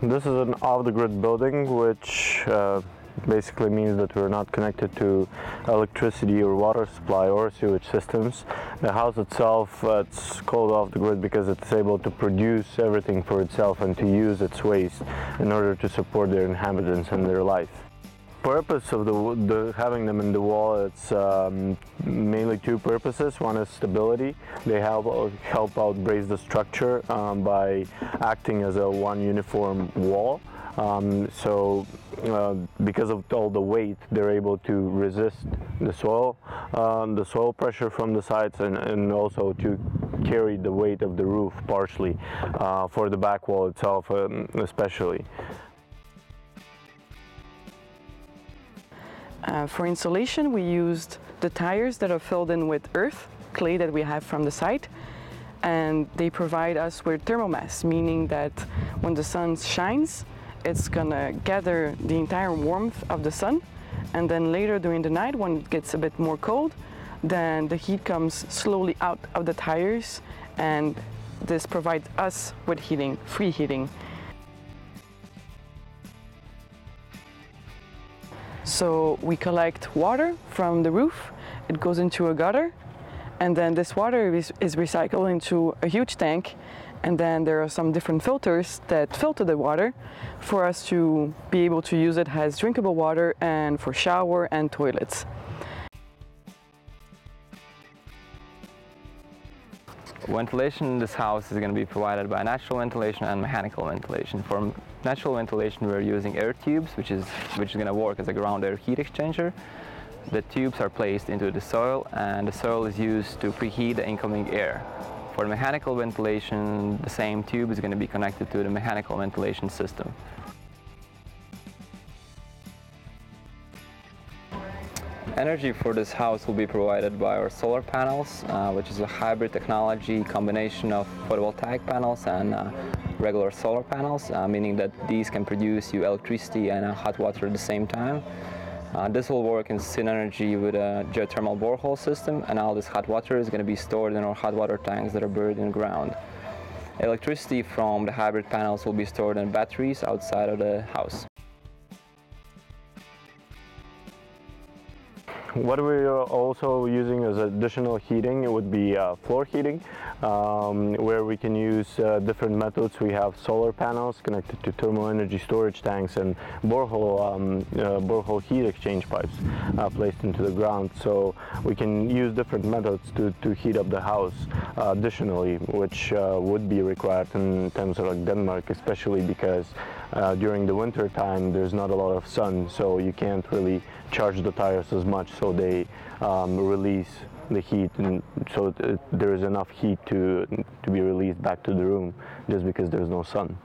This is an off-the-grid building, which basically means that we're not connected to electricity or water supply or sewage systems. The house itself, it's called off-the-grid because it's able to produce everything for itself and to use its waste in order to support their inhabitants and their life. Purpose of having them in the wall, it's mainly two purposes. One is stability. They help out brace the structure by acting as a one uniform wall. Because of all the weight, they're able to resist the soil pressure from the sides, and also to carry the weight of the roof partially for the back wall itself, especially. For insulation, we used the tires that are filled in with earth, clay that we have from the site, and they provide us with thermal mass, meaning that when the sun shines, it's gonna gather the entire warmth of the sun, and then later during the night, when it gets a bit more cold, then the heat comes slowly out of the tires, and this provides us with heating, free heating. So we collect water from the roof, it goes into a gutter, and then this water is recycled into a huge tank, and then there are some different filters that filter the water for us to be able to use it as drinkable water and for shower and toilets. Ventilation in this house is going to be provided by natural ventilation and mechanical ventilation. For natural ventilation, we're using air tubes, which is going to work as a ground air heat exchanger. The tubes are placed into the soil, and the soil is used to preheat the incoming air. For mechanical ventilation, the same tube is going to be connected to the mechanical ventilation system. Energy for this house will be provided by our solar panels, which is a hybrid technology combination of photovoltaic panels and regular solar panels, meaning that these can produce you electricity and hot water at the same time. This will work in synergy with a geothermal borehole system, and all this hot water is going to be stored in our hot water tanks that are buried in the ground. Electricity from the hybrid panels will be stored in batteries outside of the house. What we're also using as additional heating, it would be floor heating, where we can use different methods. We have solar panels connected to thermal energy storage tanks and borehole heat exchange pipes placed into the ground. So we can use different methods to heat up the house additionally, which would be required in terms of like Denmark, especially because during the winter time there's not a lot of sun, so you can't really charge the tires as much, so they release the heat, and so there is enough heat to be released back to the room just because there's no sun.